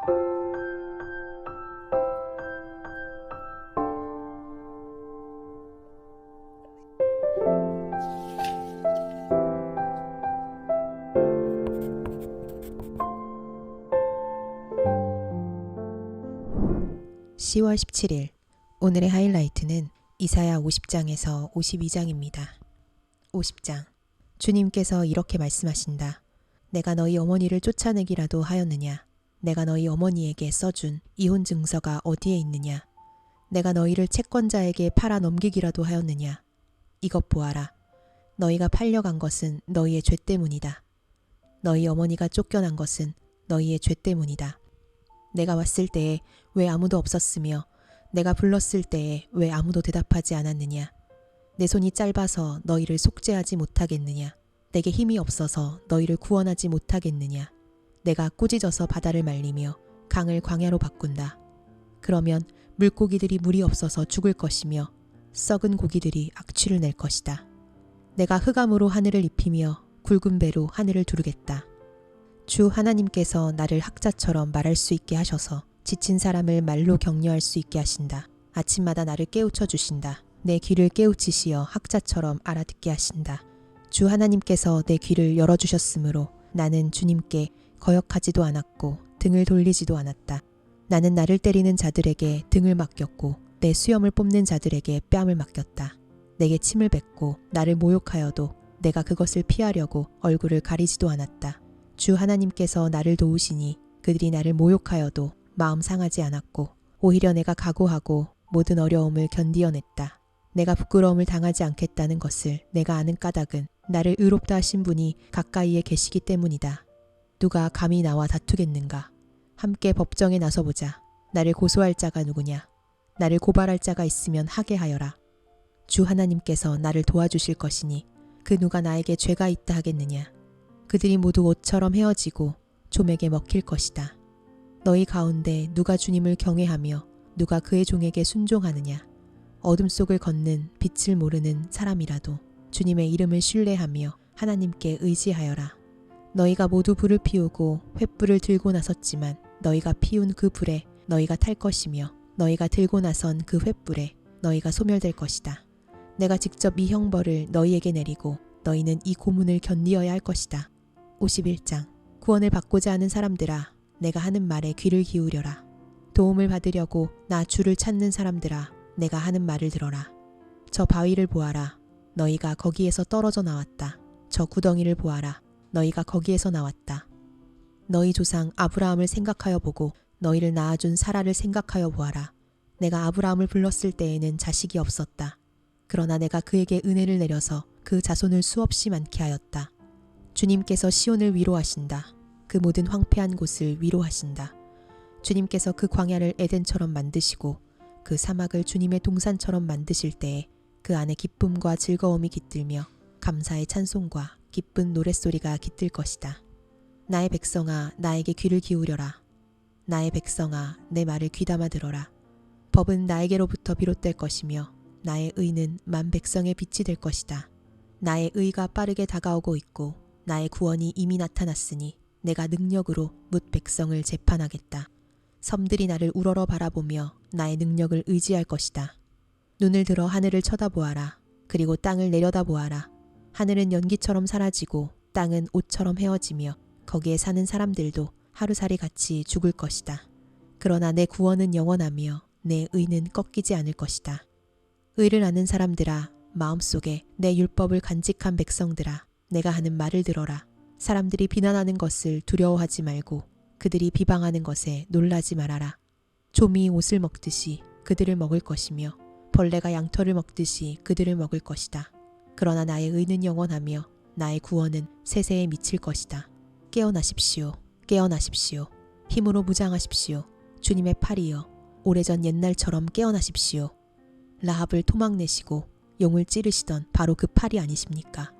(10월 17일) 오늘의 하이라이트는 이사야 50장에서 52장입니다. 50장. 주님께서 이렇게 말씀하신다. 내가 너희 어머니를 쫓아내기라도 하였느냐? 내가 너희 어머니에게 써준 이혼 증서가 어디에 있느냐? 내가 너희를 채권자에게 팔아 넘기기라도 하였느냐? 이것 보아라. 너희가 팔려간 것은 너희의 죄 때문이다. 너희 어머니가 쫓겨난 것은 너희의 죄 때문이다. 내가 왔을 때에 왜 아무도 없었으며 내가 불렀을 때에 왜 아무도 대답하지 않았느냐? 내 손이 짧아서 너희를 속죄하지 못하겠느냐? 내게 힘이 없어서 너희를 구원하지 못하겠느냐? 내가 꾸짖어서 바다를 말리며 강을 광야로 바꾼다. 그러면 물고기들이 물이 없어서 죽을 것이며 썩은 고기들이 악취를 낼 것이다. 내가 흑암으로 하늘을 입히며 굵은 배로 하늘을 두르겠다. 주 하나님께서 나를 학자처럼 말할 수 있게 하셔서 지친 사람을 말로 격려할 수 있게 하신다. 아침마다 나를 깨우쳐 주신다. 내 귀를 깨우치시어 학자처럼 알아듣게 하신다. 주 하나님께서 내 귀를 열어주셨으므로 나는 주님께 거역하지도 않았고 등을 돌리지도 않았다. 나는 나를 때리는 자들에게 등을 맡겼고 내 수염을 뽑는 자들에게 뺨을 맡겼다. 내게 침을 뱉고 나를 모욕하여도 내가 그것을 피하려고 얼굴을 가리지도 않았다. 주 하나님께서 나를 도우시니 그들이 나를 모욕하여도 마음 상하지 않았고 오히려 내가 각오하고 모든 어려움을 견디어냈다. 내가 부끄러움을 당하지 않겠다는 것을 내가 아는 까닭은 나를 의롭다 하신 분이 가까이에 계시기 때문이다. 누가 감히 나와 다투겠는가? 함께 법정에 나서보자. 나를 고소할 자가 누구냐? 나를 고발할 자가 있으면 하게 하여라. 주 하나님께서 나를 도와주실 것이니 그 누가 나에게 죄가 있다 하겠느냐? 그들이 모두 옷처럼 헤어지고 좀에게 먹힐 것이다. 너희 가운데 누가 주님을 경외하며 누가 그의 종에게 순종하느냐? 어둠 속을 걷는 빛을 모르는 사람이라도 주님의 이름을 신뢰하며 하나님께 의지하여라. 너희가 모두 불을 피우고 횃불을 들고 나섰지만 너희가 피운 그 불에 너희가 탈 것이며 너희가 들고 나선 그 횃불에 너희가 소멸될 것이다. 내가 직접 이 형벌을 너희에게 내리고 너희는 이 고문을 견디어야 할 것이다. 51장. 구원을 받고자 하는 사람들아, 내가 하는 말에 귀를 기울여라. 도움을 받으려고 나 주를 찾는 사람들아, 내가 하는 말을 들어라. 저 바위를 보아라. 너희가 거기에서 떨어져 나왔다. 저 구덩이를 보아라. 너희가 거기에서 나왔다. 너희 조상 아브라함을 생각하여 보고 너희를 낳아준 사라를 생각하여 보아라. 내가 아브라함을 불렀을 때에는 자식이 없었다. 그러나 내가 그에게 은혜를 내려서 그 자손을 수없이 많게 하였다. 주님께서 시온을 위로하신다. 그 모든 황폐한 곳을 위로하신다. 주님께서 그 광야를 에덴처럼 만드시고 그 사막을 주님의 동산처럼 만드실 때에 그 안에 기쁨과 즐거움이 깃들며 감사의 찬송과 기쁜 노랫소리가 깃들 것이다. 나의 백성아, 나에게 귀를 기울여라. 나의 백성아, 내 말을 귀담아 들어라. 법은 나에게로부터 비롯될 것이며 나의 의는 만 백성의 빛이 될 것이다. 나의 의가 빠르게 다가오고 있고 나의 구원이 이미 나타났으니 내가 능력으로 뭇 백성을 재판하겠다. 섬들이 나를 우러러 바라보며 나의 능력을 의지할 것이다. 눈을 들어 하늘을 쳐다보아라. 그리고 땅을 내려다보아라. 하늘은 연기처럼 사라지고 땅은 옷처럼 헤어지며 거기에 사는 사람들도 하루살이 같이 죽을 것이다. 그러나 내 구원은 영원하며 내 의는 꺾이지 않을 것이다. 의를 아는 사람들아, 마음속에 내 율법을 간직한 백성들아, 내가 하는 말을 들어라. 사람들이 비난하는 것을 두려워하지 말고 그들이 비방하는 것에 놀라지 말아라. 좀이 옷을 먹듯이 그들을 먹을 것이며 벌레가 양털을 먹듯이 그들을 먹을 것이다. 그러나 나의 의는 영원하며 나의 구원은 세세에 미칠 것이다. 깨어나십시오. 깨어나십시오. 힘으로 무장하십시오. 주님의 팔이여, 오래전 옛날처럼 깨어나십시오. 라합을 토막내시고 용을 찌르시던 바로 그 팔이 아니십니까?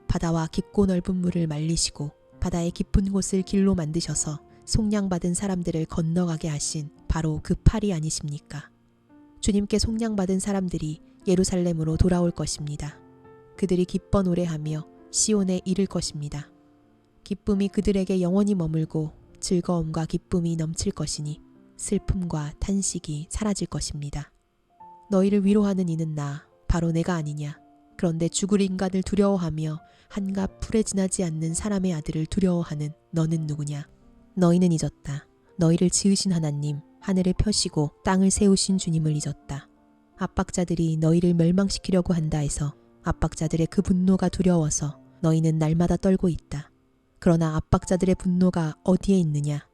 바다와 깊고 넓은 물을 말리시고 바다의 깊은 곳을 길로 만드셔서 속량받은 사람들을 건너가게 하신 바로 그 팔이 아니십니까? 주님께 속량받은 사람들이 예루살렘으로 돌아올 것입니다. 그들이 기뻐 노래하며 시온에 이를 것입니다. 기쁨이 그들에게 영원히 머물고 즐거움과 기쁨이 넘칠 것이니 슬픔과 탄식이 사라질 것입니다. 너희를 위로하는 이는 나, 바로 내가 아니냐. 그런데 죽을 인간을 두려워하며 한갓 풀에 지나지 않는 사람의 아들을 두려워하는 너는 누구냐. 너희는 잊었다. 너희를 지으신 하나님, 하늘을 펴시고 땅을 세우신 주님을 잊었다. 압박자들이 너희를 멸망시키려고 한다 해서 압박자들의 그 분노가 두려워서 너희는 날마다 떨고 있다. 그러나 압박자들의 분노가 어디에 있느냐.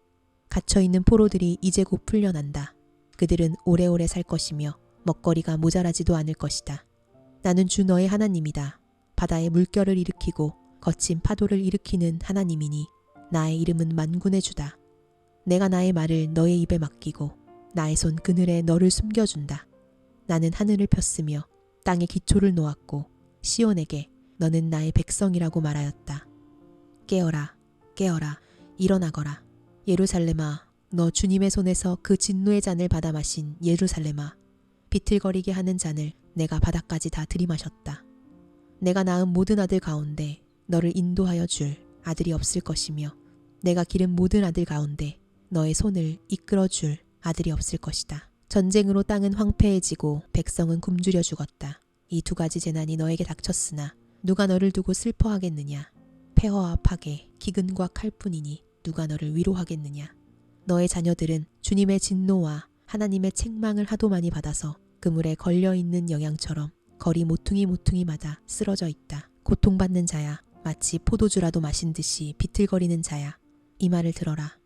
갇혀있는 포로들이 이제 곧 풀려난다. 그들은 오래오래 살 것이며 먹거리가 모자라지도 않을 것이다. 나는 주 너의 하나님이다. 바다의 물결을 일으키고 거친 파도를 일으키는 하나님이니 나의 이름은 만군의 주다. 내가 나의 말을 너의 입에 맡기고 나의 손 그늘에 너를 숨겨준다. 나는 하늘을 폈으며 땅에 기초를 놓았고 시온에게 너는 나의 백성이라고 말하였다. 깨어라, 깨어라, 일어나거라. 예루살렘아, 너 주님의 손에서 그 진노의 잔을 받아 마신 예루살렘아. 비틀거리게 하는 잔을 내가 바닥까지 다 들이마셨다. 내가 낳은 모든 아들 가운데 너를 인도하여 줄 아들이 없을 것이며 내가 기른 모든 아들 가운데 너의 손을 이끌어 줄 아들이 없을 것이다. 전쟁으로 땅은 황폐해지고 백성은 굶주려 죽었다. 이 두 가지 재난이 너에게 닥쳤으나 누가 너를 두고 슬퍼하겠느냐. 폐허와 파괴, 기근과 칼뿐이니 누가 너를 위로하겠느냐. 너의 자녀들은 주님의 진노와 하나님의 책망을 하도 많이 받아서 그물에 걸려있는 영양처럼 거리 모퉁이마다 쓰러져 있다. 고통받는 자야, 마치 포도주라도 마신 듯이 비틀거리는 자야. 이 말을 들어라.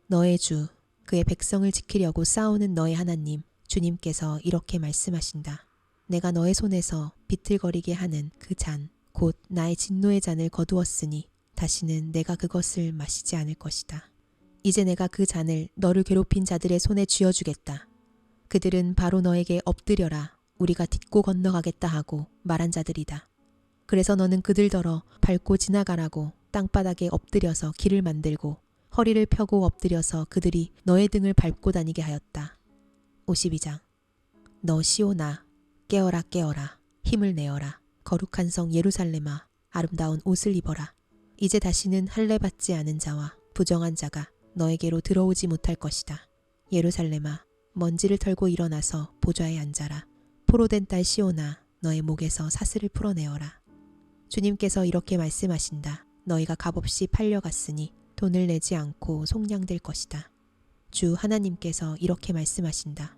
너의 주, 그의 백성을 지키려고 싸우는 너의 하나님, 주님께서 이렇게 말씀하신다. 내가 너의 손에서 비틀거리게 하는 그 잔, 곧 나의 진노의 잔을 거두었으니 다시는 내가 그것을 마시지 않을 것이다. 이제 내가 그 잔을 너를 괴롭힌 자들의 손에 쥐어주겠다. 그들은 바로 너에게 엎드려라, 우리가 딛고 건너가겠다 하고 말한 자들이다. 그래서 너는 그들더러 밟고 지나가라고 땅바닥에 엎드려서 길을 만들고 허리를 펴고 엎드려서 그들이 너의 등을 밟고 다니게 하였다. 52장. 너 시온아, 깨어라 깨어라, 힘을 내어라. 거룩한 성 예루살렘아, 아름다운 옷을 입어라. 이제 다시는 할례 받지 않은 자와 부정한 자가 너에게로 들어오지 못할 것이다. 예루살렘아, 먼지를 털고 일어나서 보좌에 앉아라. 포로된 딸 시온아, 너의 목에서 사슬을 풀어내어라. 주님께서 이렇게 말씀하신다. 너희가 값없이 팔려갔으니 돈을 내지 않고 속량될 것이다. 주 하나님께서 이렇게 말씀하신다.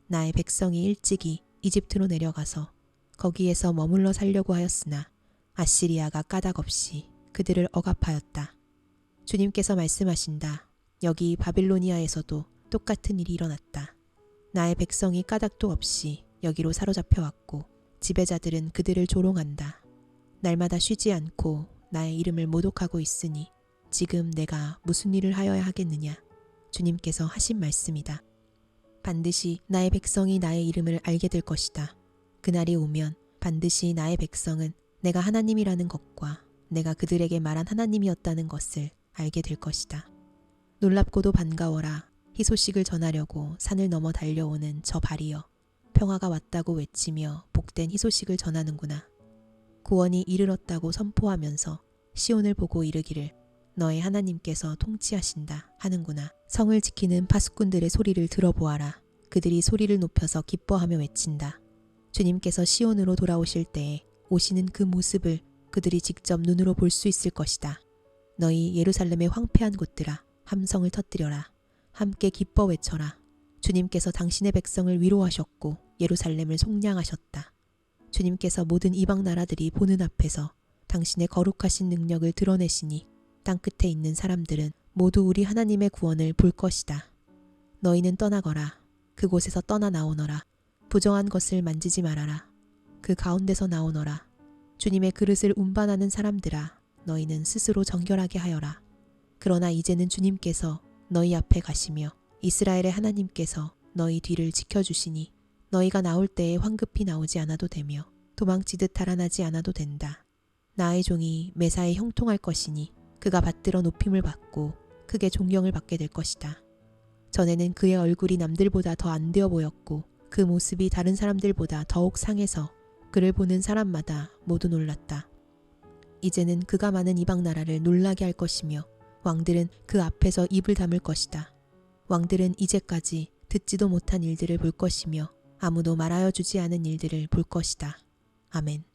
나의 백성이 일찍이 이집트로 내려가서 거기에서 머물러 살려고 하였으나 아시리아가 까닭없이 그들을 억압하였다. 주님께서 말씀하신다. 여기 바빌로니아에서도 똑같은 일이 일어났다. 나의 백성이 까닭도 없이 여기로 사로잡혀왔고 지배자들은 그들을 조롱한다. 날마다 쉬지 않고 나의 이름을 모독하고 있으니 지금 내가 무슨 일을 하여야 하겠느냐. 주님께서 하신 말씀이다. 반드시 나의 백성이 나의 이름을 알게 될 것이다. 그날이 오면 반드시 나의 백성은 내가 하나님이라는 것과 내가 그들에게 말한 하나님이었다는 것을 알게 될 것이다. 놀랍고도 반가워라. 희소식을 전하려고 산을 넘어 달려오는 저 발이여. 평화가 왔다고 외치며 복된 희소식을 전하는구나. 구원이 이르렀다고 선포하면서 시온을 보고 이르기를 너의 하나님께서 통치하신다 하는구나. 성을 지키는 파수꾼들의 소리를 들어보아라. 그들이 소리를 높여서 기뻐하며 외친다. 주님께서 시온으로 돌아오실 때에 오시는 그 모습을 그들이 직접 눈으로 볼 수 있을 것이다. 너희 예루살렘의 황폐한 곳들아, 함성을 터뜨려라. 함께 기뻐 외쳐라. 주님께서 당신의 백성을 위로하셨고 예루살렘을 속량하셨다. 주님께서 모든 이방 나라들이 보는 앞에서 당신의 거룩하신 능력을 드러내시니 땅끝에 있는 사람들은 모두 우리 하나님의 구원을 볼 것이다. 너희는 떠나거라. 그곳에서 떠나 나오너라. 부정한 것을 만지지 말아라. 그 가운데서 나오너라. 주님의 그릇을 운반하는 사람들아, 너희는 스스로 정결하게 하여라. 그러나 이제는 주님께서 너희 앞에 가시며 이스라엘의 하나님께서 너희 뒤를 지켜주시니 너희가 나올 때에 황급히 나오지 않아도 되며 도망치듯 달아나지 않아도 된다. 나의 종이 매사에 형통할 것이니 그가 받들어 높임을 받고 크게 존경을 받게 될 것이다. 전에는 그의 얼굴이 남들보다 더 안 되어 보였고 그 모습이 다른 사람들보다 더욱 상해서 그를 보는 사람마다 모두 놀랐다. 이제는 그가 많은 이방 나라를 놀라게 할 것이며 왕들은 그 앞에서 입을 다물 것이다. 왕들은 이제까지 듣지도 못한 일들을 볼 것이며 아무도 말하여 주지 않은 일들을 볼 것이다. 아멘.